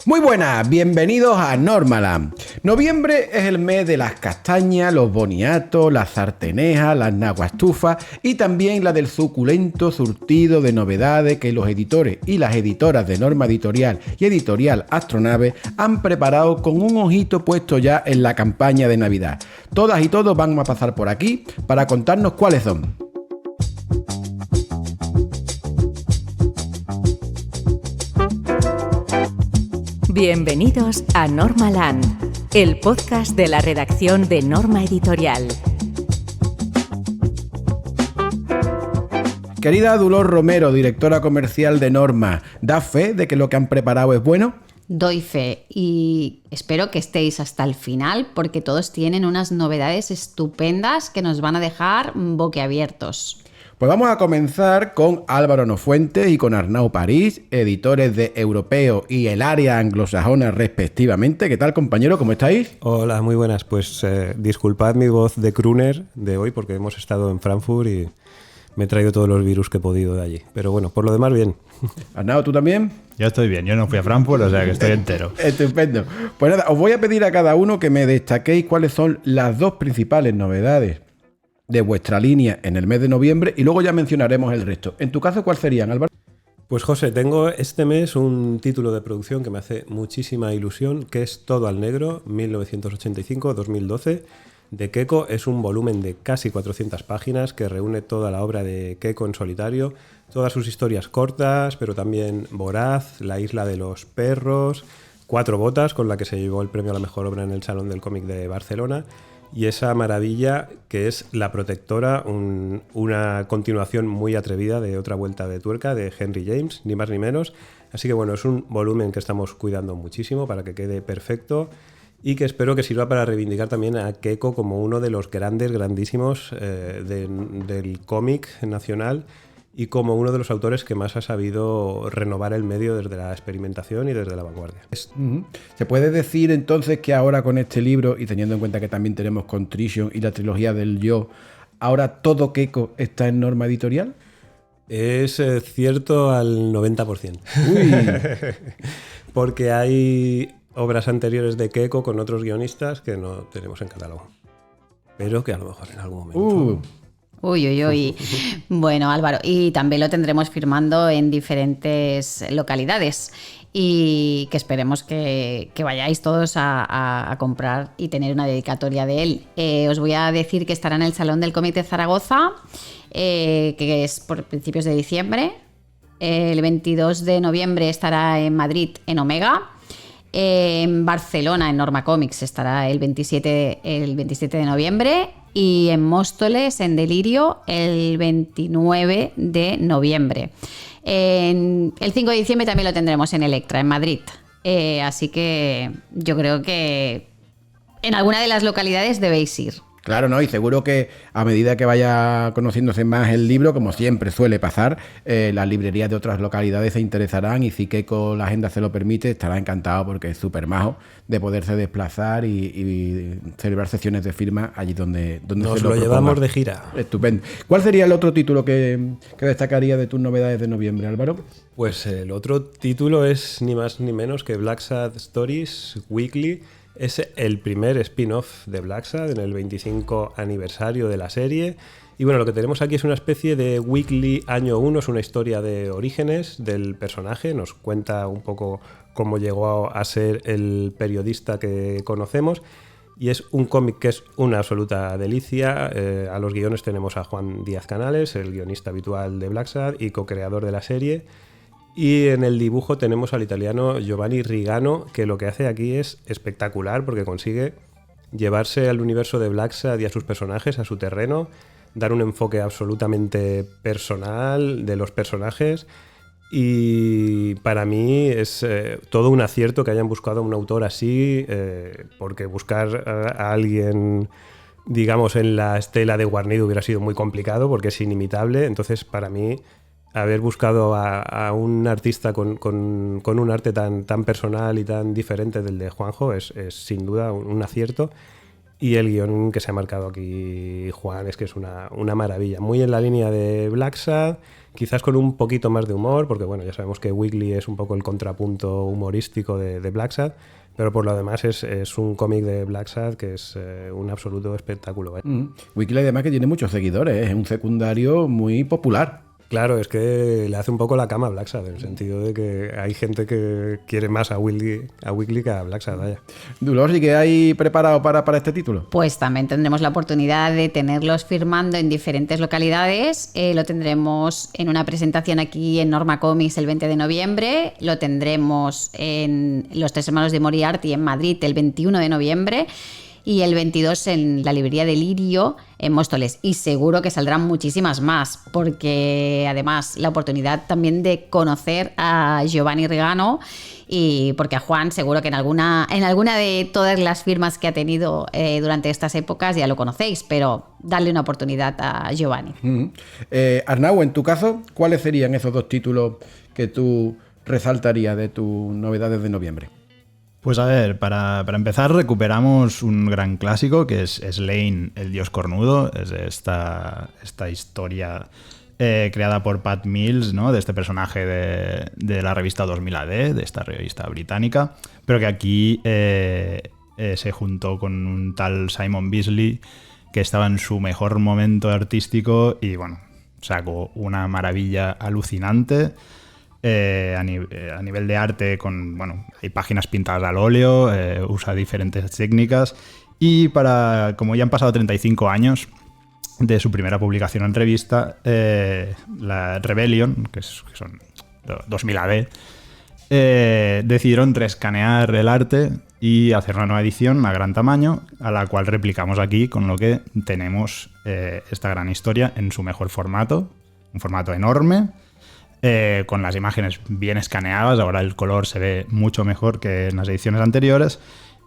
Muy buenas, bienvenidos a Normaland. Noviembre es el mes de las castañas, los boniatos, las sartenejas, las naguastufas y también la del suculento surtido de novedades que los editores y las editoras de Norma Editorial y Editorial Astronave han preparado con un ojito puesto ya en la campaña de Navidad. Todas y todos van a pasar por aquí para contarnos cuáles son. Bienvenidos a Normaland, el podcast de la redacción de Norma Editorial. Querida Dolor Romero, directora comercial de Norma, ¿da fe de que lo que han preparado es bueno? Doy fe y espero que estéis hasta el final porque todos tienen unas novedades estupendas que nos van a dejar boquiabiertos. Pues vamos a comenzar con Álvaro Nofuentes y con Arnau París, editores de Europeo y el área anglosajona respectivamente. ¿Qué tal, compañero? ¿Cómo estáis? Hola, muy buenas. Pues disculpad mi voz de crooner de hoy porque hemos estado en Frankfurt y me he traído todos los virus que he podido de allí. Pero bueno, por lo demás, bien. Arnau, ¿tú también? Yo estoy bien, yo no fui a Frankfurt, o sea que estoy entero. Estupendo. Pues nada, os voy a pedir a cada uno que me destaquéis cuáles son las dos principales novedades de vuestra línea en el mes de noviembre y luego ya mencionaremos el resto. En tu caso, ¿cuáles serían, Álvaro? Pues José, tengo este mes un título de producción que me hace muchísima ilusión, que es Todo al Negro, 1985-2012, de Keiko. Es un volumen de casi 400 páginas que reúne toda la obra de Keiko en solitario, todas sus historias cortas, pero también Voraz, La isla de los perros, Cuatro botas, con la que se llevó el premio a la mejor obra en el Salón del Cómic de Barcelona, y esa maravilla que es La Protectora, una continuación muy atrevida de Otra vuelta de tuerca de Henry James, ni más ni menos. Así que bueno, es un volumen que estamos cuidando muchísimo para que quede perfecto y que espero que sirva para reivindicar también a Keiko como uno de los grandísimos del cómic nacional y como uno de los autores que más ha sabido renovar el medio desde la experimentación y desde la vanguardia. ¿Se puede decir entonces que ahora con este libro, y teniendo en cuenta que también tenemos Contrition y la trilogía del Yo, ahora todo Keiko está en Norma Editorial? Es cierto al 90%. Uy. Porque hay obras anteriores de Keiko con otros guionistas que no tenemos en catálogo. Pero que a lo mejor en algún momento... Uy. Bueno, Álvaro, y también lo tendremos firmando en diferentes localidades y que esperemos que vayáis todos a comprar y tener una dedicatoria de él. Os voy a decir que estará en el Salón del Cómic de Zaragoza, que es por principios de diciembre. El 22 de noviembre estará en Madrid, en Omega. En Barcelona, en Norma Comics, estará el 27 de noviembre y en Móstoles, en Delirio, el 29 de noviembre. El 5 de diciembre también lo tendremos en Electra, en Madrid. Así que yo creo que en alguna de las localidades debéis ir. Claro, ¿no? Y seguro que a medida que vaya conociéndose más el libro, como siempre suele pasar, las librerías de otras localidades se interesarán y si Keiko la agenda se lo permite, estará encantado porque es súper majo de poderse desplazar y celebrar sesiones de firma allí donde nos se lo proponga. Llevamos de gira. Estupendo. ¿Cuál sería el otro título que destacaría de tus novedades de noviembre, Álvaro? Pues el otro título es ni más ni menos que Black Sad Stories Weekly. Es el primer spin-off de Black Sad en el 25 aniversario de la serie. Y bueno, lo que tenemos aquí es una especie de Weekly año 1, es una historia de orígenes del personaje. Nos cuenta un poco cómo llegó a ser el periodista que conocemos. Y es un cómic que es una absoluta delicia. A los guiones tenemos a Juan Díaz Canales, el guionista habitual de Black Sad y co-creador de la serie. Y en el dibujo tenemos al italiano Giovanni Rigano, que lo que hace aquí es espectacular porque consigue llevarse al universo de Black Sad y a sus personajes a su terreno, dar un enfoque absolutamente personal de los personajes. Y para mí es todo un acierto que hayan buscado a un autor así, porque buscar a alguien, digamos, en la estela de Guarnido hubiera sido muy complicado porque es inimitable. Entonces, para mí, haber buscado a un artista con un arte tan personal y tan diferente del de Juanjo es sin duda un acierto. Y el guión que se ha marcado aquí Juan es que es una maravilla. Muy en la línea de Black Sad quizás con un poquito más de humor, porque bueno, ya sabemos que Weekly es un poco el contrapunto humorístico de Black Sad, pero por lo demás es un cómic de Black Sad que es un absoluto espectáculo. Weekly además que tiene muchos seguidores, es un secundario muy popular. Claro, es que le hace un poco la cama a Black Sad, en el sentido de que hay gente que quiere más a Weekly que a Black Sad, vaya. Dolores, ¿y qué hay preparado para este título? Pues también tendremos la oportunidad de tenerlos firmando en diferentes localidades. Lo tendremos en una presentación aquí en Norma Comics el 20 de noviembre. Lo tendremos en Los Tres Hermanos de Moriarty en Madrid el 21 de noviembre. Y el 22 en la librería de Lirio en Móstoles. Y seguro que saldrán muchísimas más, porque además la oportunidad también de conocer a Giovanni Regano, y porque a Juan seguro que en alguna de todas las firmas que ha tenido durante estas épocas ya lo conocéis, pero darle una oportunidad a Giovanni. Arnau, en tu caso, ¿cuáles serían esos 2 títulos que tú resaltarías de tus novedades de noviembre? Pues a ver, para empezar recuperamos un gran clásico que es Slane, el dios cornudo. Es esta historia creada por Pat Mills, ¿no? De este personaje de la revista 2000 AD, de esta revista británica, pero que aquí se juntó con un tal Simon Bisley que estaba en su mejor momento artístico y bueno, sacó una maravilla alucinante. A nivel de arte, hay páginas pintadas al óleo, usa diferentes técnicas y como ya han pasado 35 años de su primera publicación en revista, la Rebellion, que son 2000 AD, decidieron reescanear el arte y hacer una nueva edición a gran tamaño, a la cual replicamos aquí, con lo que tenemos esta gran historia en su mejor formato, un formato enorme, con las imágenes bien escaneadas. Ahora el color se ve mucho mejor que en las ediciones anteriores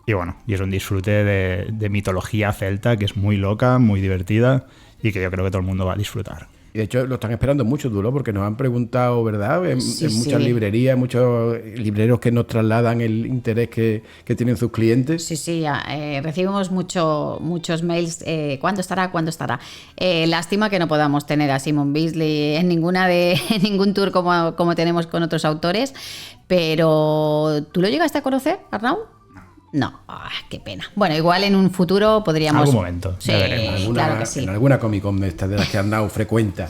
y bueno, y es un disfrute de mitología celta que es muy loca, muy divertida y que yo creo que todo el mundo va a disfrutar. Y de hecho lo están esperando mucho, Duro, porque nos han preguntado, ¿verdad? En muchas librerías, muchos libreros que nos trasladan el interés que tienen sus clientes. Sí, recibimos muchos mails. ¿Cuándo estará? Lástima que no podamos tener a Simon Bisley en ningún tour como tenemos con otros autores, pero ¿tú lo llegaste a conocer, Arnau? No, qué pena. Bueno, igual en un futuro podríamos... En algún momento, sí, ya veremos. Claro que sí. En alguna Comic Con de estas de las que Arnau frecuenta.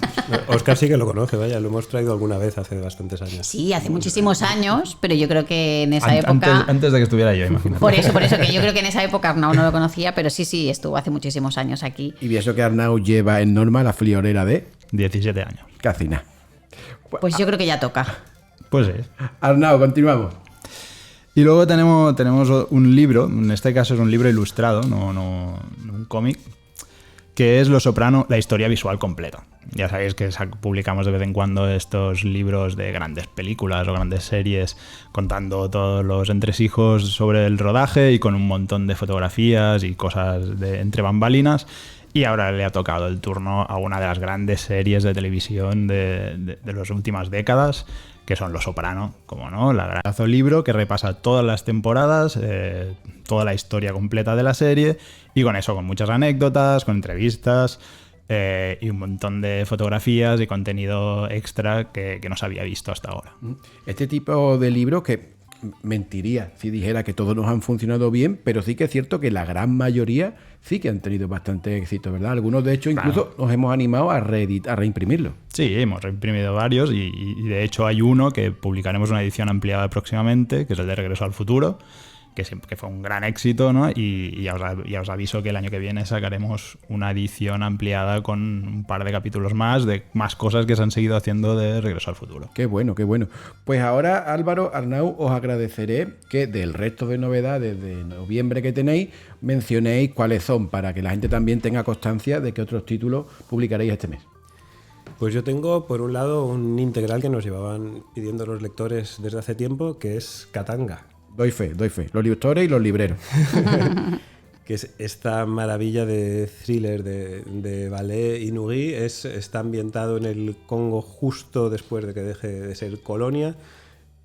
Oscar sí que lo conoce, vaya, lo hemos traído alguna vez hace bastantes años. Sí, hace muchísimos años, pero yo creo que en esa época... Antes de que estuviera yo, imagínate. Por eso, que yo creo que en esa época Arnau no lo conocía, pero sí, estuvo hace muchísimos años aquí. Y eso que Arnau lleva en Norma la friolera de... 17 años. Casi nada. Pues yo creo que ya toca. Pues sí. Arnau, continuamos. Y luego tenemos un libro, en este caso es un libro ilustrado, no un cómic, que es Los Soprano, la historia visual completa. Ya sabéis que publicamos de vez en cuando estos libros de grandes películas o grandes series contando todos los entresijos sobre el rodaje y con un montón de fotografías y cosas entre bambalinas. Y ahora le ha tocado el turno a una de las grandes series de televisión de las últimas décadas, que son Los Soprano, como no, el gran libro que repasa todas las temporadas, toda la historia completa de la serie, y con eso, con muchas anécdotas, con entrevistas y un montón de fotografías y contenido extra que no se había visto hasta ahora. Este tipo de libros que mentiría si dijera que todos nos han funcionado bien, pero sí que es cierto que la gran mayoría sí que han tenido bastante éxito, ¿verdad? Algunos, de hecho, incluso nos hemos animado a reimprimirlo. Sí, hemos reimprimido varios y de hecho hay uno que publicaremos una edición ampliada próximamente, que es el de Regreso al Futuro, que fue un gran éxito, ¿no? Y ya os aviso que el año que viene sacaremos una edición ampliada con un par de capítulos más, de más cosas que se han seguido haciendo de Regreso al Futuro. Qué bueno, qué bueno. Pues ahora, Álvaro, Arnau, os agradeceré que del resto de novedades de noviembre que tenéis, mencionéis cuáles son, para que la gente también tenga constancia de que otros títulos publicaréis este mes. Pues yo tengo, por un lado, un integral que nos llevaban pidiendo los lectores desde hace tiempo, que es Katanga. Doy fe. Los lectores y los libreros. Que es esta maravilla de thriller de Ballet Inugui. Está ambientado en el Congo justo después de que deje de ser colonia,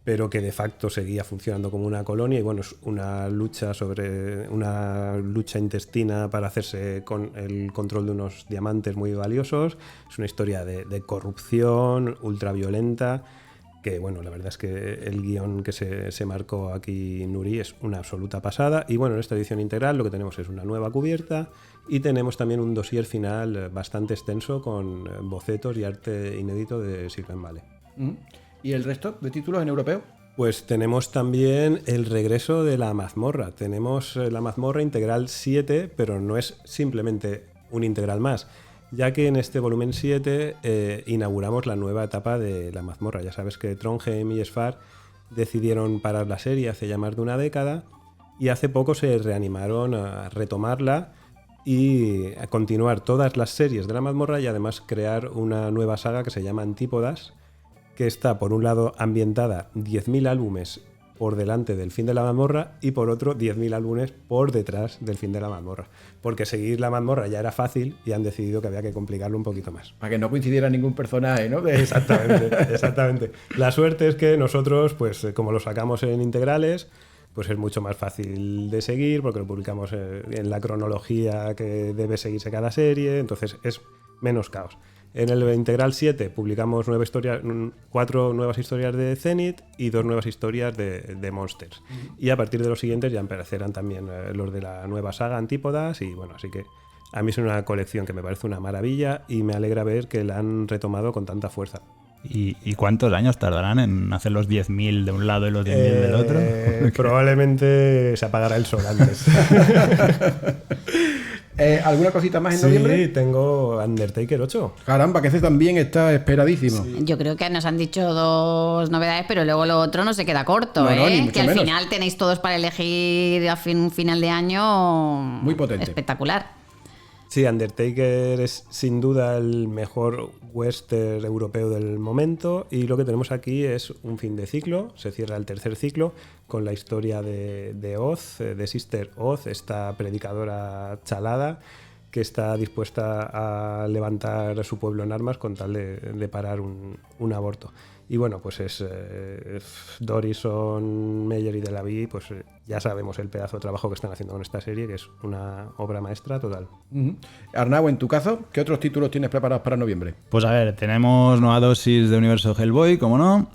pero que de facto seguía funcionando como una colonia, y bueno, es una lucha intestina para hacerse con el control de unos diamantes muy valiosos. Es una historia de corrupción ultraviolenta, que bueno, la verdad es que el guión que se marcó aquí Nuri es una absoluta pasada. Y bueno, en esta edición integral lo que tenemos es una nueva cubierta, y tenemos también un dossier final bastante extenso con bocetos y arte inédito de Silicon Valley. ¿Y el resto de títulos en europeo? Pues tenemos también el regreso de la mazmorra. Tenemos la mazmorra integral 7, pero no es simplemente un integral más, ya que en este volumen 7 inauguramos la nueva etapa de la mazmorra. Ya sabes que Trondheim y Sfar decidieron parar la serie hace ya más de una década, y hace poco se reanimaron a retomarla y a continuar todas las series de la mazmorra, y además crear una nueva saga que se llama Antípodas, que está por un lado ambientada 10.000 álbumes por delante del fin de la mazmorra, y por otro 10.000 álbumes por detrás del fin de la mazmorra. Porque seguir la mazmorra ya era fácil, y han decidido que había que complicarlo un poquito más. Para que no coincidiera ningún personaje, ¿no? Exactamente. La suerte es que nosotros, pues como lo sacamos en integrales, pues es mucho más fácil de seguir, porque lo publicamos en la cronología que debe seguirse cada serie, entonces es menos caos. En el Integral 7 publicamos 4 nuevas historias de Zenith y 2 nuevas historias de Monsters. Y a partir de los siguientes ya empezarán también los de la nueva saga Antípodas, y bueno, así que a mí es una colección que me parece una maravilla, y me alegra ver que la han retomado con tanta fuerza. ¿Y cuántos años tardarán en hacer los 10.000 de un lado y los 10.000 del otro? Probablemente se apagará el sol antes. ¿Alguna cosita más en noviembre? Sí, tengo Undertaker 8. Caramba, que ese también está esperadísimo. Sí. Yo creo que nos han dicho 2 novedades, pero luego lo otro no se queda corto, No, ni mucho que al menos. final tenéis todos para elegir a un final de año Muy potente. Espectacular. Sí, Undertaker es sin duda el mejor western europeo del momento, y lo que tenemos aquí es un fin de ciclo. Se cierra el tercer ciclo con la historia de Oz, de Sister Oz, esta predicadora chalada que está dispuesta a levantar a su pueblo en armas con tal de parar un aborto. Y bueno, pues es Dorison, Meyer y Delaví, pues ya sabemos el pedazo de trabajo que están haciendo con esta serie, que es una obra maestra total. Arnau, en tu caso, ¿qué otros títulos tienes preparados para noviembre? Pues a ver, tenemos nueva dosis de universo Hellboy, como no,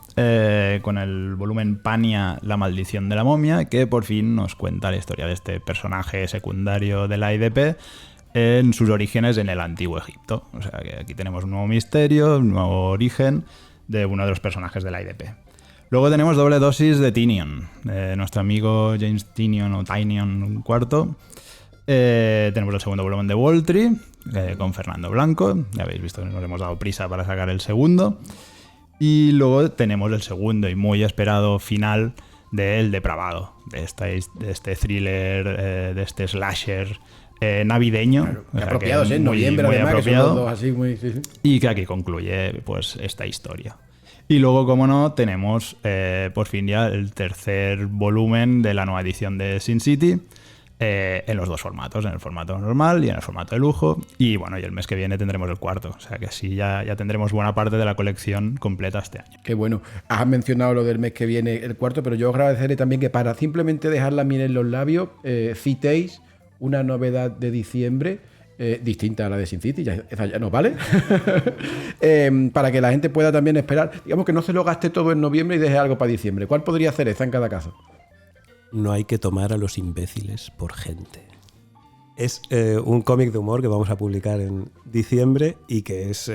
con el volumen Pania, la maldición de la momia, que por fin nos cuenta la historia de este personaje secundario de la IDP en sus orígenes en el antiguo Egipto. O sea que aquí tenemos un nuevo misterio, un nuevo origen de uno de los personajes de la IDP. Luego tenemos doble dosis de Tynion, nuestro amigo James Tynion o Tynion IV. Tenemos el segundo volumen de Waltree con Fernando Blanco. Ya habéis visto que nos hemos dado prisa para sacar el segundo. Y luego tenemos el segundo y muy esperado final de El Depravado, de este thriller, de este slasher navideño. Claro, o sea, apropiados, que en muy, noviembre, muy además, apropiado. que son los dos así muy... Sí, sí. Y que aquí concluye pues esta historia. Y luego, como no, tenemos por fin ya el tercer volumen de la nueva edición de Sin City, en los dos formatos, en el formato normal y en el formato de lujo. Y bueno, y el mes que viene tendremos el cuarto. O sea que así ya tendremos buena parte de la colección completa este año. Qué bueno. Has mencionado lo del mes que viene, el cuarto, pero yo os agradeceré también que para simplemente dejar la miel en los labios, citéis una novedad de diciembre distinta a la de Sin City, esa ya nos vale, para que la gente pueda también esperar, digamos que no se lo gaste todo en noviembre y deje algo para diciembre. ¿Cuál podría ser esa en cada caso? No hay que tomar a los imbéciles por gente. Es un cómic de humor que vamos a publicar en diciembre y que es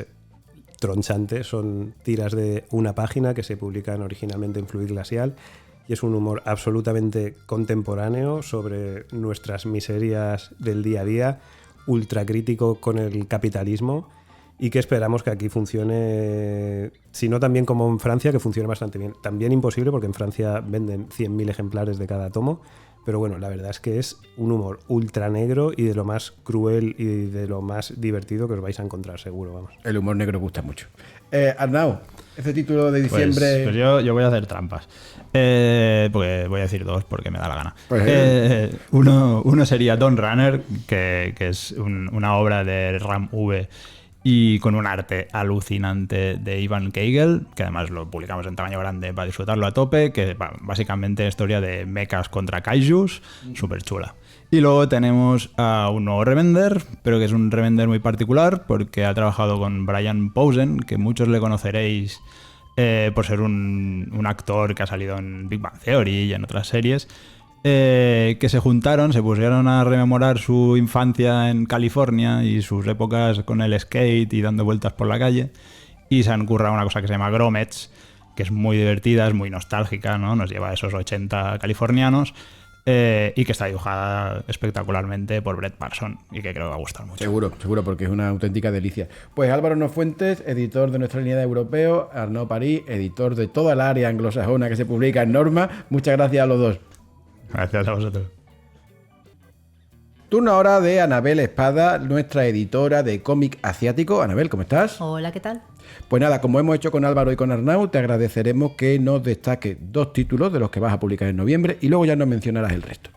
tronchante. Son tiras de una página que se publican originalmente en Fluid Glacial, y es un humor absolutamente contemporáneo sobre nuestras miserias del día a día, ultra crítico con el capitalismo, y que esperamos que aquí funcione, si no también como en Francia, que funcione bastante bien. También imposible, porque en Francia venden 100.000 ejemplares de cada tomo, pero bueno, la verdad es que es un humor ultra negro y de lo más cruel y de lo más divertido que os vais a encontrar, seguro, vamos. El humor negro gusta mucho. Arnau, ese título de diciembre... Pues yo voy a hacer trampas. Porque voy a decir dos porque me da la gana. Pues, uno sería Dawn Runner, que es una obra de Ram V y con un arte alucinante de Ivan Kagel, que además lo publicamos en tamaño grande para disfrutarlo a tope, que básicamente es historia de mechas contra kaijus, súper chula. Y luego tenemos a un nuevo revender, pero que es un revender muy particular porque ha trabajado con Brian Posehn, que muchos le conoceréis por ser un actor que ha salido en Big Bang Theory y en otras series, que se juntaron, se pusieron a rememorar su infancia en California y sus épocas con el skate y dando vueltas por la calle, y se han currado una cosa que se llama Gromets, que es muy divertida, es muy nostálgica, ¿no? Nos lleva a esos 80 californianos, y que está dibujada espectacularmente por Brett Parson y que creo que va a gustar mucho. Seguro, porque es una auténtica delicia. Pues Álvaro Nofuentes, editor de nuestra línea de europeo, Arnaud París, editor de toda el área anglosajona que se publica en Norma. Muchas gracias a los dos. Gracias a vosotros. Turno ahora de Anabel Espada, nuestra editora de cómic asiático. Anabel, ¿cómo estás? Hola, ¿qué tal? Pues nada, como hemos hecho con Álvaro y con Arnau, te agradeceremos que nos destaques 2 títulos de los que vas a publicar en noviembre y luego ya nos mencionarás el resto.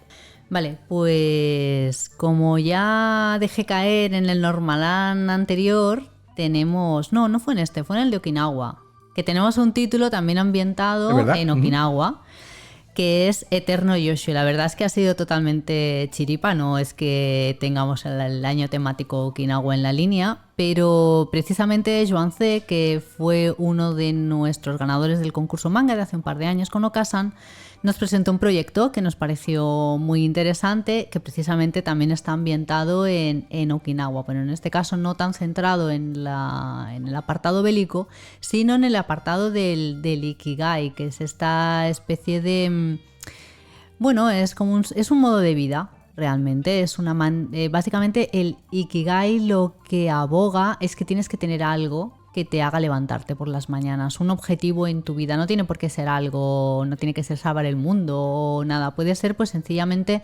Vale, pues como ya dejé caer en el Normalan anterior, tenemos... No fue en este, fue en el de Okinawa. Que tenemos un título también ambientado en Okinawa, que es Eterno Yoshi. La verdad es que ha sido totalmente chiripa, no es que tengamos el año temático Okinawa en la línea, pero precisamente Joan C., que fue uno de nuestros ganadores del concurso manga de hace un par de años con Okasan, nos presentó un proyecto que nos pareció muy interesante, que precisamente también está ambientado en Okinawa, pero en este caso no tan centrado en el apartado bélico, sino en el apartado del Ikigai, que es esta especie de... Bueno, es un modo de vida, realmente. Básicamente el Ikigai lo que aboga es que tienes que tener algo que te haga levantarte por las mañanas, un objetivo en tu vida. No tiene por qué ser algo, no tiene que ser salvar el mundo o nada. Puede ser pues sencillamente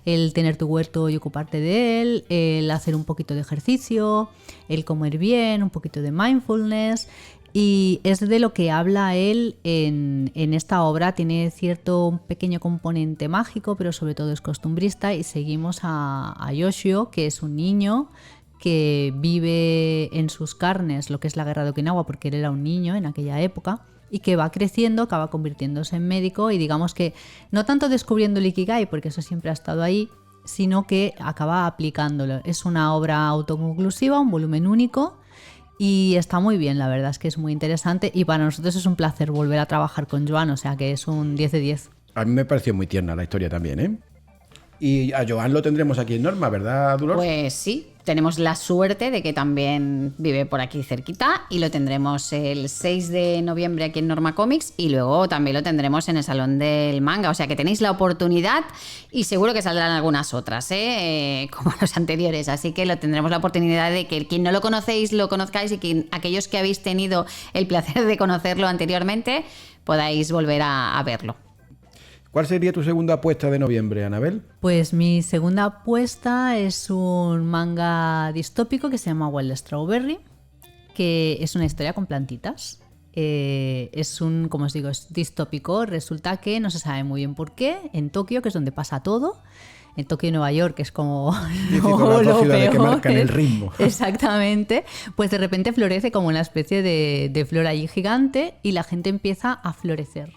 el tener tu huerto y ocuparte de él, el hacer un poquito de ejercicio, el comer bien, un poquito de mindfulness. Y es de lo que habla él en esta obra. Tiene un pequeño componente mágico, pero sobre todo es costumbrista. Y seguimos a Yoshio, que es un niño que vive en sus carnes lo que es la guerra de Okinawa, porque él era un niño en aquella época, y que va creciendo, acaba convirtiéndose en médico y digamos que no tanto descubriendo el Ikigai, porque eso siempre ha estado ahí, sino que acaba aplicándolo. Es una obra autoconclusiva, un volumen único, y está muy bien, la verdad es que es muy interesante y para nosotros es un placer volver a trabajar con Joan, o sea que es un 10 de 10. A mí me pareció muy tierna la historia también, ¿eh? Y a Joan lo tendremos aquí en Norma, ¿verdad, Dolores? Pues sí, tenemos la suerte de que también vive por aquí cerquita y lo tendremos el 6 de noviembre aquí en Norma Comics y luego también lo tendremos en el Salón del Manga, o sea que tenéis la oportunidad y seguro que saldrán algunas otras, como los anteriores, así que lo tendremos la oportunidad de que quien no lo conocéis lo conozcáis y que aquellos que habéis tenido el placer de conocerlo anteriormente podáis volver a verlo. ¿Cuál sería tu segunda apuesta de noviembre, Anabel? Pues mi segunda apuesta es un manga distópico que se llama Wild Strawberry, que es una historia con plantitas. Como os digo, es distópico. Resulta que no se sabe muy bien por qué. En Tokio, que es donde pasa todo, en Tokio y Nueva York, que es como lo peor, que marcan el ritmo. Exactamente. Pues de repente florece como una especie de flor allí gigante y la gente empieza a florecer.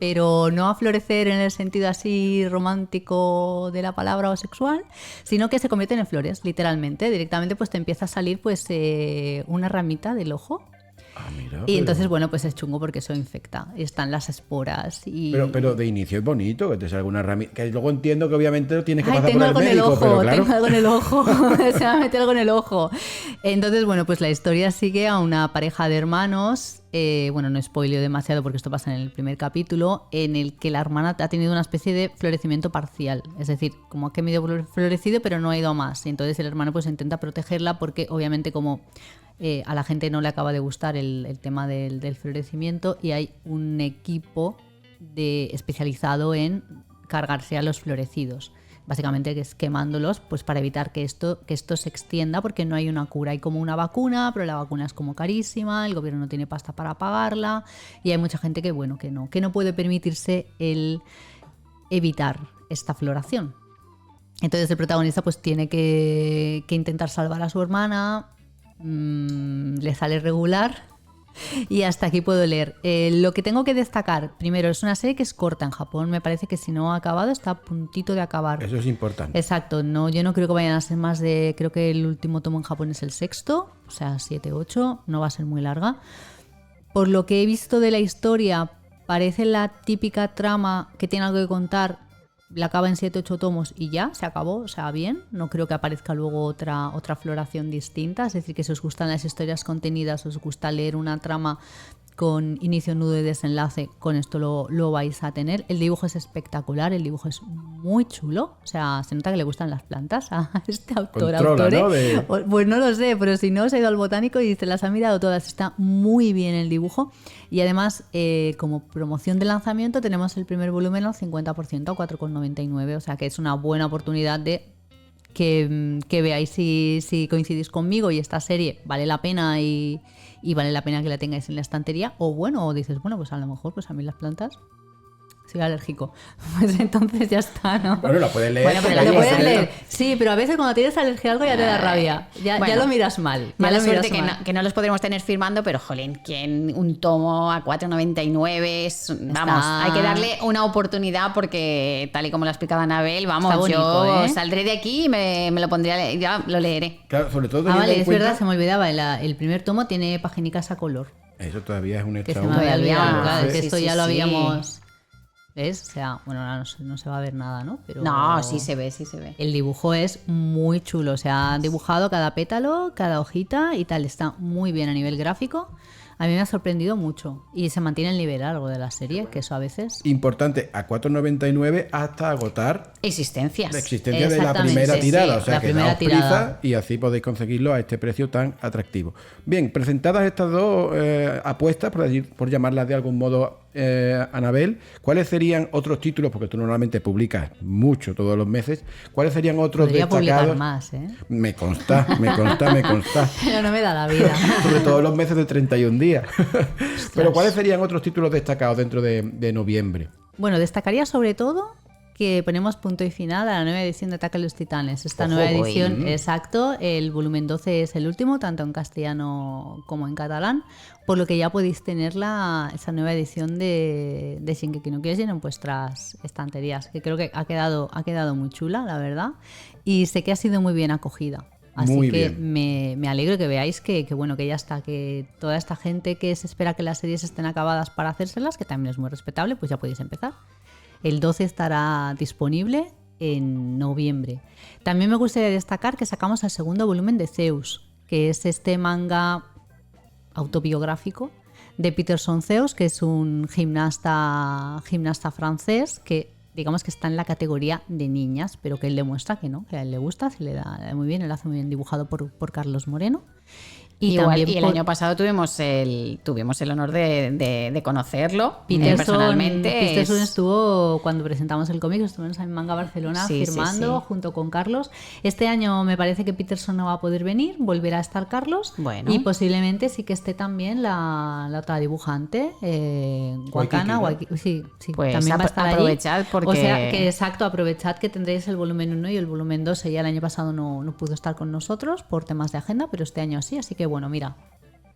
Pero no a florecer en el sentido así romántico de la palabra o sexual, sino que se convierten en flores, literalmente. Directamente pues te empieza a salir pues una ramita del ojo. Ah, mira, y entonces, bueno, pues es chungo porque eso infecta. Están las esporas y... Pero de inicio es bonito que te salga una ramita. Que luego entiendo que obviamente tienes que pasar tengo por el médico, ojo, pero claro. tengo algo en el ojo. Se va a meter algo en el ojo. Entonces, bueno, pues la historia sigue a una pareja de hermanos. Bueno, no spoileo demasiado porque esto pasa en el primer capítulo, en el que la hermana ha tenido una especie de florecimiento parcial. Es decir, como que medio florecido, pero no ha ido a más. Y entonces el hermano pues intenta protegerla porque obviamente como... a la gente no le acaba de gustar el tema del florecimiento y hay un equipo especializado en cargarse a los florecidos. Básicamente que es quemándolos pues para evitar que esto se extienda porque no hay una cura. Hay como una vacuna, pero la vacuna es como carísima, el gobierno no tiene pasta para pagarla y hay mucha gente que no puede permitirse el evitar esta floración. Entonces el protagonista pues tiene que intentar salvar a su hermana le sale regular. Y hasta aquí puedo leer. Lo que tengo que destacar, primero, es una serie que es corta en Japón. Me parece que si no ha acabado, está a puntito de acabar. Eso es importante. Exacto, no, yo no creo que vayan a ser más de... Creo que el último tomo en Japón es el sexto, o sea, 7, 8, no va a ser muy larga. Por lo que he visto de la historia, parece la típica trama que tiene algo que contar, la acaba en 7, 8 tomos y ya, se acabó, o sea, bien. No creo que aparezca luego otra floración distinta. Es decir, que si os gustan las historias contenidas, os gusta leer una trama con inicio, nudo y desenlace, con esto lo vais a tener. El dibujo es espectacular, el dibujo es muy chulo. O sea, se nota que le gustan las plantas a este autor. Controla, ¿no? Pues no lo sé, pero si no, se ha ido al botánico y se las ha mirado todas. Está muy bien el dibujo. Y además, como promoción de lanzamiento, tenemos el primer volumen al 50%, a 4,99. O sea, que es una buena oportunidad de que veáis si coincidís conmigo y esta serie vale la pena y vale la pena que la tengáis en la estantería, o bueno, o dices, bueno, pues a lo mejor pues a mí las plantas soy alérgico, pues entonces ya está, ¿no? Bueno, la puedes leer. Bueno, pero Lo la puedes puedes leer. Sí, pero a veces cuando tienes alergia a algo ya te da rabia. Ya Bueno, lo miras mal. Ya Mala lo miras suerte mal. que no los podremos tener firmando, pero jolín, ¿quién un tomo a 4,99 es? Vamos, hay que darle una oportunidad porque tal y como lo ha explicado Anabel, vamos, Está bonito, yo ¿eh? saldré de aquí y me lo pondré, ya lo leeré. Claro, sobre todo Ah, teniendo vale, en es cuenta... verdad, se me olvidaba. El primer tomo tiene paginicas a color. Eso todavía es un Que se extra me había Todavía, olvidado. Claro, que sí, esto sí, ya lo sí. habíamos... ¿Ves? O sea, bueno, ahora no se va a ver nada, ¿no? Pero No, sí se ve, sí se ve. el dibujo es muy chulo. O sea, han dibujado cada pétalo, cada hojita y tal. Está muy bien a nivel gráfico. A mí me ha sorprendido mucho. Y se mantiene el nivel largo de la serie, que eso a veces... Importante, a 4,99 hasta agotar Existencias. la existencia de la Exactamente, primera sí, tirada. O sea, la que primera daos prisa tirada. y así podéis conseguirlo a este precio tan atractivo. Bien, presentadas estas dos apuestas, por llamarlas de algún modo, Anabel, ¿cuáles serían otros títulos? Porque tú normalmente publicas mucho todos los meses. ¿Cuáles serían otros Podría destacados? publicar más, ¿eh? Me consta. Pero no me da la vida. Sobre todo los meses de 31 días. Pero ¿cuáles serían otros títulos destacados dentro de noviembre? Bueno, destacaría sobre todo que ponemos punto y final a la nueva edición de Ataque a los Titanes. Esta Ojo, nueva edición, exacto, el volumen 12 es el último, tanto en castellano como en catalán, por lo que ya podéis tener esa nueva edición de Shingeki no Kyojin en vuestras estanterías, que creo que ha quedado muy chula, la verdad, y sé que ha sido muy bien acogida. Así Muy que bien. me alegro que veáis que bueno, que ya está, que toda esta gente que se espera que las series estén acabadas para hacérselas, que también es muy respetable, pues ya podéis empezar. El 12 estará disponible en noviembre. También me gustaría destacar que sacamos el segundo volumen de Zeus, que es este manga autobiográfico de Peterson Zeus, que es un gimnasta francés que digamos que está en la categoría de niñas, pero que él demuestra que no, que a él le gusta, se le da muy bien, él hace muy bien, dibujado por Carlos Moreno. Y también el año pasado tuvimos el honor de conocerlo personalmente. Peterson estuvo, cuando presentamos el cómic, estuvo en San Manga Barcelona Sí, firmando sí. junto con Carlos. Este año me parece que Peterson no va a poder venir, volverá a estar Carlos. Bueno. Y posiblemente sí que esté también la otra dibujante, Wakana. Waikiki, Sí, Pues también va a estar aprovechad allí. porque- O sea, que exacto, aprovechad que tendréis el volumen 1 y el volumen 2. Ella el año pasado no pudo estar con nosotros por temas de agenda, pero este año sí, así que bueno, mira,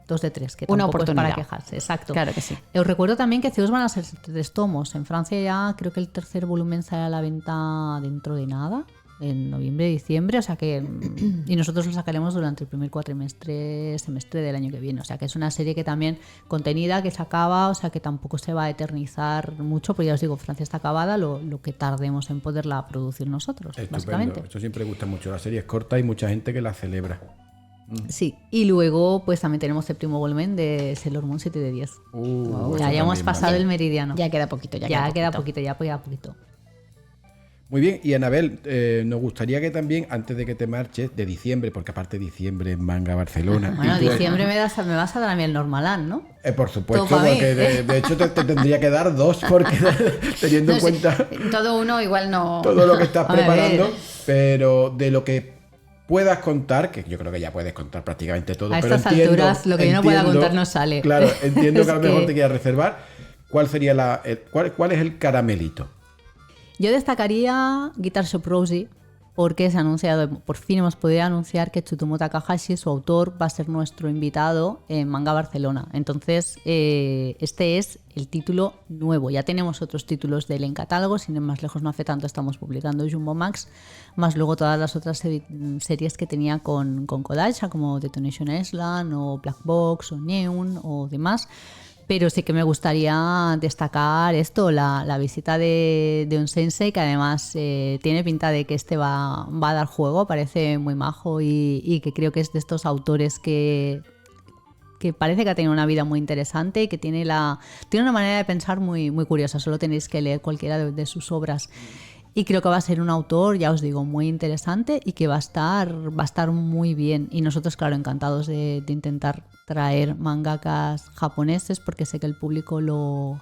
2 de 3, que Una tampoco es para oportunidad. quejarse. Exacto. Claro que sí. Os recuerdo también que Zeus van a ser 3 tomos. En Francia ya creo que el tercer volumen sale a la venta dentro de nada, en noviembre, diciembre, o sea que y nosotros lo sacaremos durante el primer semestre del año que viene. O sea que es una serie que también contenida, que se acaba, o sea que tampoco se va a eternizar mucho, porque ya os digo, Francia está acabada, lo que tardemos en poderla producir nosotros, Estupendo. básicamente. Esto siempre gusta mucho. La serie es corta y mucha gente que la celebra. Sí, y luego pues también tenemos séptimo volumen de Sailor Moon 7 de 10. Ya hemos pasado el meridiano. Ya queda poquito, ya queda poquito. Muy bien, y Anabel, nos gustaría que también, antes de que te marches, de diciembre, porque aparte diciembre en Manga Barcelona. Bueno, y tú- diciembre me vas a dar a mí el Normalán, ¿no? Por supuesto, Todo pa' mí. porque de hecho te tendría que dar 2, porque teniendo en No sé, cuenta todo uno igual no. todo lo que estás A ver. preparando, pero de lo que puedas contar, que yo creo que ya puedes contar prácticamente todo. A pero estas entiendo- alturas, lo que yo no pueda entiendo- contar no sale. Claro, entiendo que a lo Es mejor que- te quieras reservar. ¿Cuál sería cuál es el caramelito? Yo destacaría Guitar Shop Rosie, porque se ha anunciado, por fin hemos podido anunciar que Tsutomu Takahashi, su autor, va a ser nuestro invitado en Manga Barcelona. Entonces, este es el título nuevo. Ya tenemos otros títulos de él en catálogo, sin ir más lejos, no hace tanto estamos publicando Jumbo Max, más luego todas las otras series que tenía con Kodansha, como Detonation Island, o Black Box, o Neon, o demás. Pero sí que me gustaría destacar esto, la visita de un sensei que además tiene pinta de que va a dar juego, parece muy majo y que creo que es de estos autores que parece que ha tenido una vida muy interesante y que tiene una manera de pensar muy, muy curiosa. Solo tenéis que leer cualquiera de sus obras. Y creo que va a ser un autor, ya os digo, muy interesante y que va a estar muy bien. Y nosotros, claro, encantados de intentar traer mangakas japoneses porque sé que el público lo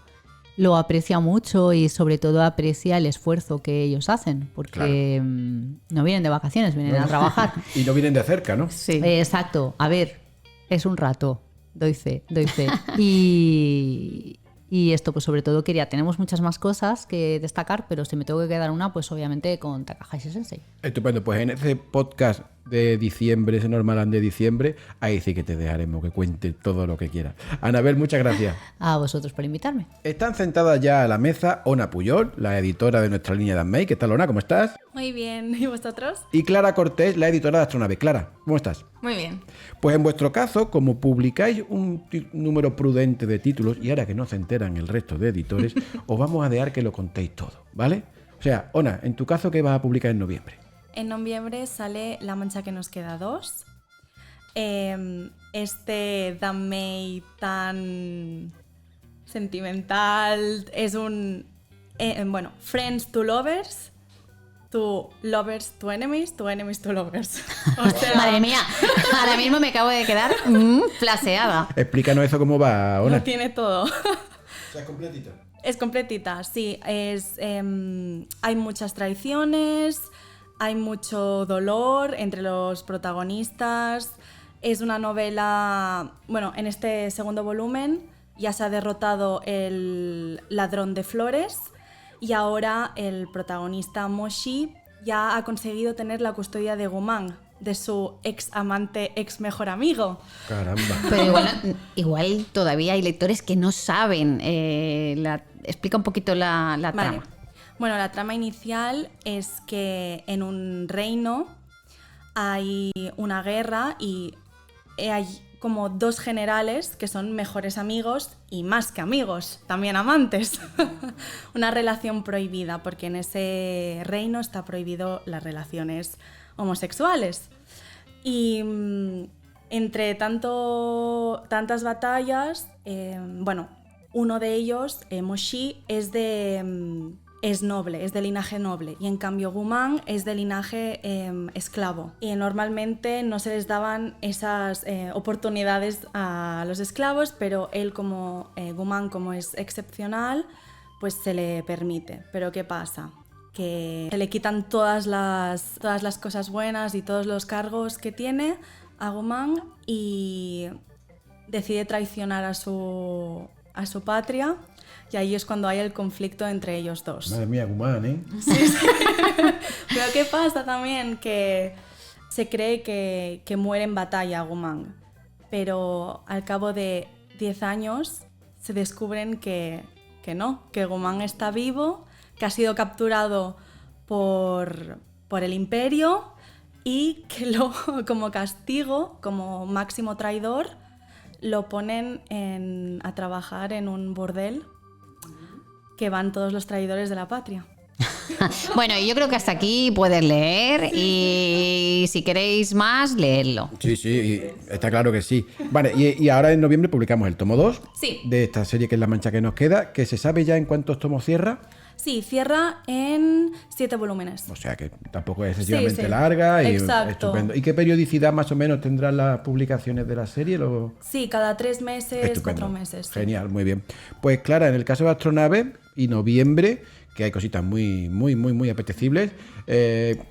aprecia mucho y sobre todo aprecia el esfuerzo que ellos hacen porque no vienen de vacaciones, vienen a trabajar. Y no vienen de cerca, ¿no? Sí. Exacto. A ver, es un rato. Doy fe. Y esto, pues sobre todo tenemos muchas más cosas que destacar, pero si me tengo que quedar una, pues obviamente con Takahashi Sensei. Estupendo, pues en ese podcast de diciembre, ese Normaland de diciembre, ahí sí que te dejaremos que cuente todo lo que quieras. Anabel, muchas gracias. A vosotros por invitarme. Están sentadas ya a la mesa Ona Puyol, la editora de nuestra línea de Anmei. ¿Qué tal, Ona? ¿Cómo estás? Muy bien, ¿y vosotros? Y Clara Cortés, la editora de Astronave. Clara, ¿cómo estás? Muy bien. Pues en vuestro caso, como publicáis un número prudente de títulos, y ahora que no se enteran el resto de editores, os vamos a dejar que lo contéis todo, ¿vale? O sea, Ona, en tu caso, ¿qué vas a publicar en noviembre? En noviembre sale La mancha que nos queda 2. Este Danmei tan sentimental es un... Friends to Lovers, to Lovers to Enemies, to Enemies to Lovers. O sea, Madre mía, ahora mismo me acabo de quedar flaseada. Explícanos eso cómo va, Ona. lo tiene todo. O sea, es completito. Es completita, sí. Hay muchas traiciones, hay mucho dolor entre los protagonistas. Es una novela... Bueno, en este segundo volumen ya se ha derrotado el ladrón de flores y ahora el protagonista Moshi ya ha conseguido tener la custodia de Guman, de su ex amante, ex mejor amigo. Caramba. Pero igual todavía hay lectores que no saben. Explica un poquito la Vale. trama. Bueno, la trama inicial es que en un reino hay una guerra y hay como dos generales que son mejores amigos y más que amigos, también amantes. Una relación prohibida, porque en ese reino está prohibido las relaciones homosexuales. Y entre tantas batallas, uno de ellos, Moshi, es noble, es de linaje noble, y en cambio Guman es de linaje esclavo. Y normalmente no se les daban esas oportunidades a los esclavos, pero él Guman como es excepcional, pues se le permite. Pero ¿qué pasa? Que se le quitan todas las cosas buenas y todos los cargos que tiene a Guman y decide traicionar a su patria. Y ahí es cuando hay el conflicto entre ellos dos. Madre mía, Guman, ¿eh? Sí. Pero ¿qué pasa también? Que se cree que muere en batalla Guman. Pero al cabo de 10 años se descubren que no, que Guman está vivo, que ha sido capturado por el Imperio y que como castigo, como máximo traidor, lo ponen a trabajar en un bordel que van todos los traidores de la patria. Bueno, yo creo que hasta aquí puedes leer y si queréis más, leedlo. Sí, está claro que sí. Vale, y ahora en noviembre publicamos el tomo 2 Sí. de esta serie que es La mancha que nos queda, que se sabe ya en cuántos tomos cierra. Sí, cierra en 7 volúmenes. O sea que tampoco es excesivamente Sí. larga y Exacto. estupendo. ¿Y qué periodicidad más o menos tendrán las publicaciones de la serie? Sí, cada 3 meses, Estupendo. 4 meses. Sí. Genial, muy bien. Pues Clara, en el caso de Astronave y noviembre, que hay cositas muy, muy, muy, muy apetecibles,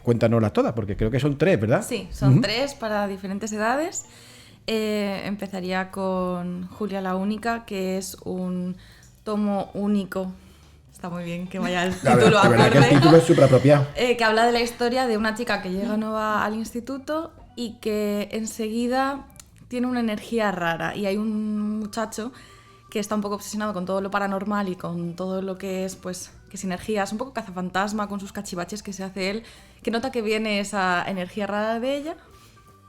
cuéntanoslas todas, porque creo que son 3, ¿verdad? Sí, son 3 para diferentes edades. Empezaría con Julia la Única, que es un tomo único Está muy bien que vaya el La título verdad que el acorde. título es súper apropiado. Que habla de la historia de una chica que llega nueva al instituto y que enseguida tiene una energía rara. Y hay un muchacho que está un poco obsesionado con todo lo paranormal y con todo lo que es, pues, que es energía. Es un poco cazafantasma con sus cachivaches que se hace él, que nota que viene esa energía rara de ella.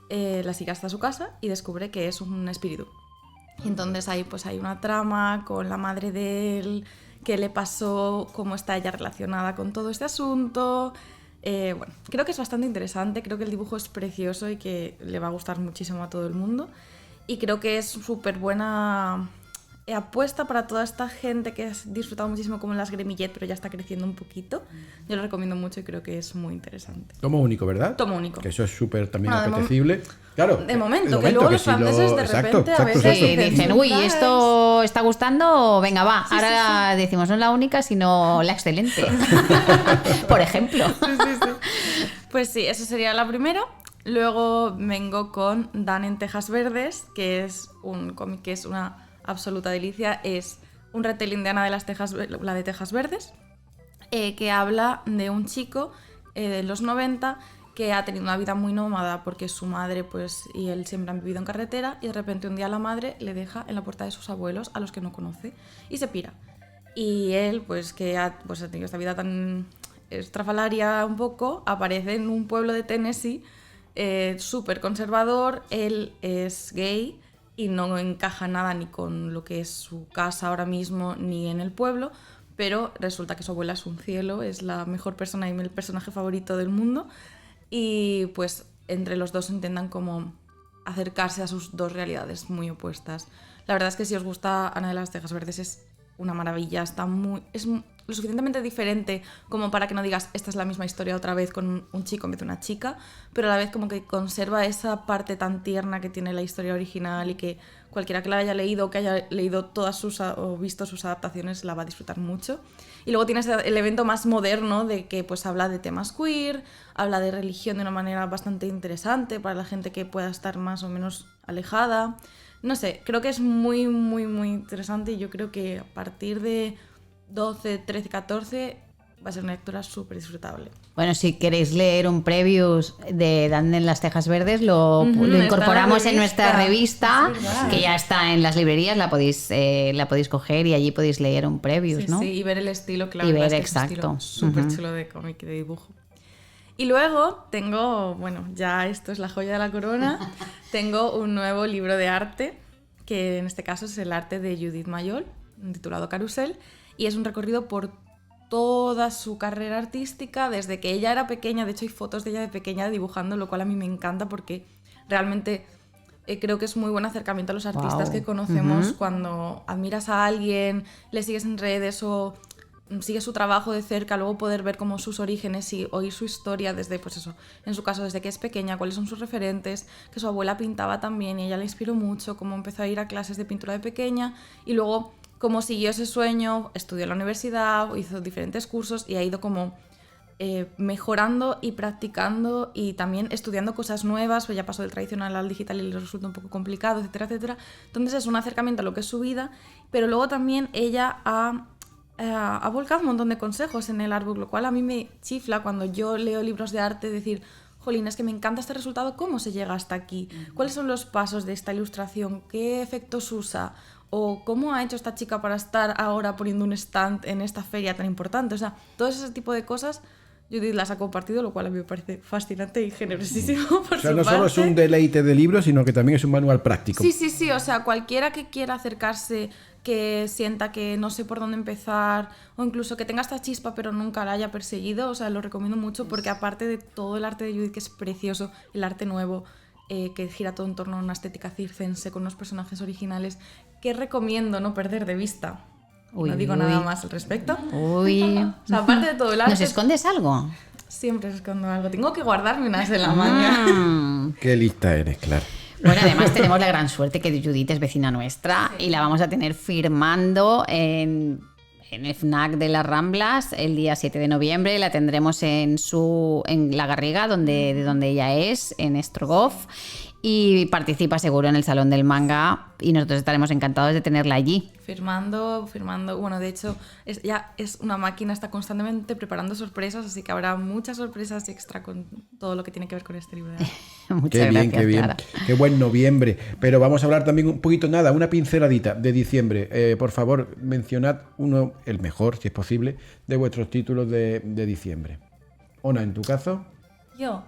La sigue hasta su casa y descubre que es un espíritu. Y entonces ahí pues hay una trama con la madre de él, qué le pasó, cómo está ella relacionada con todo este asunto. Bueno, creo que es bastante interesante, creo que el dibujo es precioso y que le va a gustar muchísimo a todo el mundo. Y creo que es súper buena apuesta para toda esta gente que ha disfrutado muchísimo como en las Gremillet, pero ya está creciendo un poquito. Yo lo recomiendo mucho y creo que es muy interesante. Tomo único, ¿verdad? Tomo único. Que eso es súper también Bueno, apetecible. Claro. de momento, que luego los franceses de repente a veces Sí, Eso. dicen, uy, esto está gustando, venga, va. Ahora decimos, no es la única, sino la excelente. Por ejemplo. Pues sí, eso sería la primera. Luego vengo con Dan en Tejas Verdes, que es un cómic que es una absoluta delicia. Es un retelling de Ana de la de Tejas Verdes, que habla de un chico de los 90 que ha tenido una vida muy nómada porque su madre pues, y él siempre han vivido en carretera, y de repente un día la madre le deja en la puerta de sus abuelos, a los que no conoce, y se pira. Y él, pues que ha tenido esta vida tan estrafalaria un poco, aparece en un pueblo de Tennessee súper conservador. Él es gay y no encaja nada ni con lo que es su casa ahora mismo ni en el pueblo, pero resulta que su abuela es un cielo, es la mejor persona y el personaje favorito del mundo, y pues entre los dos intentan como acercarse a sus dos realidades muy opuestas. La verdad es que si os gusta Ana de las Tejas Verdes es una maravilla, es lo suficientemente diferente como para que no digas esta es la misma historia otra vez con un chico en vez de una chica, pero a la vez como que conserva esa parte tan tierna que tiene la historia original y que cualquiera que la haya leído o que haya leído todas o visto sus adaptaciones la va a disfrutar mucho. Y luego tienes el evento más moderno de que pues habla de temas queer, habla de religión de una manera bastante interesante para la gente que pueda estar más o menos alejada. No sé, creo que es muy, muy, muy interesante, y yo creo que a partir de 12, 13, 14 va a ser una lectura súper disfrutable. Bueno, si queréis leer un preview de Dan en las Tejas Verdes, lo incorporamos en nuestra revista, que ya está en las librerías, la podéis coger y allí podéis leer un preview, ¿no? Sí, y ver el estilo, claro. Y ver, es que exacto. Es un estilo súper chulo de cómic y de dibujo. Y luego tengo, bueno, ya esto es la joya de la corona, tengo un nuevo libro de arte, que en este caso es el arte de Judith Mayol, titulado Carusel, y es un recorrido por toda su carrera artística, desde que ella era pequeña. De hecho hay fotos de ella de pequeña dibujando, lo cual a mí me encanta porque realmente creo que es muy buen acercamiento a los artistas que conocemos cuando admiras a alguien, le sigues en redes o sigue su trabajo de cerca, luego poder ver como sus orígenes y oír su historia desde, pues eso, en su caso desde que es pequeña, cuáles son sus referentes, que su abuela pintaba también y ella le inspiró mucho, cómo empezó a ir a clases de pintura de pequeña y luego cómo siguió ese sueño, estudió en la universidad, hizo diferentes cursos y ha ido como mejorando y practicando y también estudiando cosas nuevas, pues ya pasó del tradicional al digital y le resulta un poco complicado, etcétera, etcétera. Entonces es un acercamiento a lo que es su vida, pero luego también ella ha volcado un montón de consejos en el artbook, lo cual a mí me chifla cuando yo leo libros de arte, decir, jolín, es que me encanta este resultado, ¿cómo se llega hasta aquí? ¿Cuáles son los pasos de esta ilustración? ¿Qué efectos usa? ¿O cómo ha hecho esta chica para estar ahora poniendo un stand en esta feria tan importante? O sea, todo ese tipo de cosas Judith las ha compartido, lo cual a mí me parece fascinante y generosísimo por O sea, su no solo parte. es un deleite de libros, sino que también es un manual práctico. Sí, o sea, cualquiera que quiera acercarse, que sienta que no sé por dónde empezar, o incluso que tenga esta chispa pero nunca la haya perseguido, o sea, lo recomiendo mucho porque aparte de todo el arte de Judith, que es precioso, el arte nuevo, que gira todo en torno a una estética circense con unos personajes originales, que recomiendo no perder de vista. Uy, no digo uy. nada más al respecto. Uy. O sea, aparte de todo el arte... ¿Nos escondes algo? Siempre escondo algo. Tengo que guardarme unas de la manga. Qué lista eres, claro. Bueno, además tenemos la gran suerte que Judith es vecina nuestra y la vamos a tener firmando en el FNAC de las Ramblas el día 7 de noviembre. La tendremos en La Garriga, de donde ella es, en Strogoff. y participa seguro en el Salón del Manga y nosotros estaremos encantados de tenerla allí. Firmando. Bueno, de hecho, ya es una máquina, está constantemente preparando sorpresas, así que habrá muchas sorpresas extra con todo lo que tiene que ver con este libro. Muchas Qué bien, gracias, qué bien. Clara. Qué buen noviembre. Pero vamos a hablar también un poquito, una pinceladita de diciembre. Por favor, mencionad uno, el mejor, si es posible, de vuestros títulos de diciembre. Ona, en tu caso. Yo,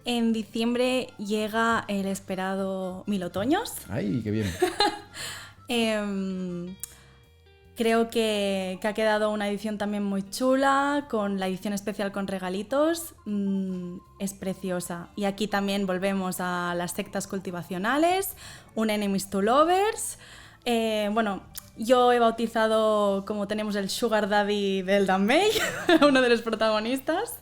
en diciembre llega el esperado Mil Otoños. Ay, qué bien. Creo que ha quedado una edición también muy chula, con la edición especial con regalitos. Es preciosa. Y aquí también volvemos a las sectas cultivacionales, un Enemies to Lovers. Bueno, yo he bautizado como tenemos el Sugar Daddy del Dan May, uno de los protagonistas.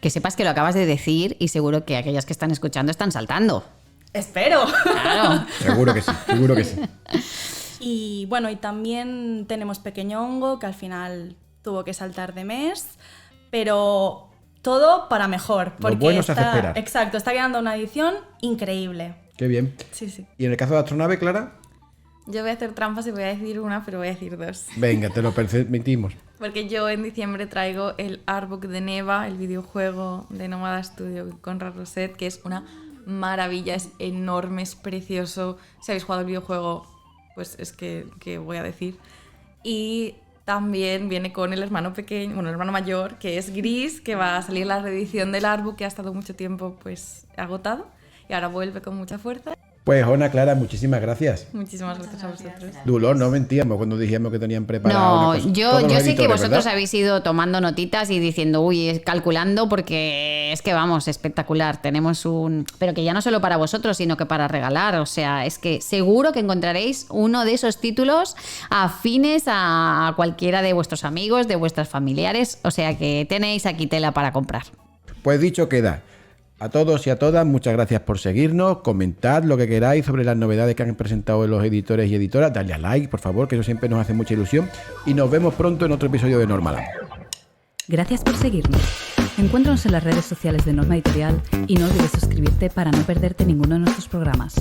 Que sepas que lo acabas de decir y seguro que aquellas que están escuchando están saltando. ¡Espero! Claro. Seguro que sí, seguro que sí. Y bueno, y también tenemos Pequeño Hongo, que al final tuvo que saltar de mes, pero todo para mejor. Lo bueno se hace esperar. Exacto, está quedando una edición increíble. Qué bien. Sí, sí. ¿Y en el caso de Astronave, Clara? Yo voy a hacer trampas y voy a decir una, pero voy a decir dos. Venga, te lo permitimos. Porque yo en diciembre traigo el Artbook de Neva, el videojuego de Nómada Studio con Conrad Roset, que es una maravilla, es enorme, es precioso. Si habéis jugado el videojuego, pues es que voy a decir. Y también viene con el hermano pequeño, bueno, el hermano mayor, que es Gris, que va a salir la reedición del Artbook, que ha estado mucho tiempo pues agotado y ahora vuelve con mucha fuerza. Pues Ona, Clara, muchísimas gracias. Muchísimas gracias a vosotros. Dolor, no mentíamos cuando dijimos que tenían preparado. No, una cosa. yo Todos los sé que editores, vosotros ¿verdad? habéis ido tomando notitas y diciendo, uy, calculando, porque es que vamos, espectacular. Tenemos un. Pero que ya no solo para vosotros, sino que para regalar. O sea, es que seguro que encontraréis uno de esos títulos afines a cualquiera de vuestros amigos, de vuestros familiares. O sea que tenéis aquí tela para comprar. Pues dicho queda. A todos y a todas, muchas gracias por seguirnos. Comentad lo que queráis sobre las novedades que han presentado los editores y editoras. Dadle a like, por favor, que eso siempre nos hace mucha ilusión. Y nos vemos pronto en otro episodio de Normal. Gracias por seguirnos. Encuéntranos en las redes sociales de Norma Editorial y no olvides suscribirte para no perderte ninguno de nuestros programas.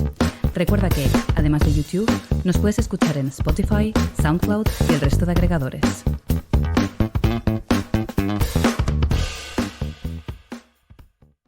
Recuerda que, además de YouTube, nos puedes escuchar en Spotify, SoundCloud y el resto de agregadores.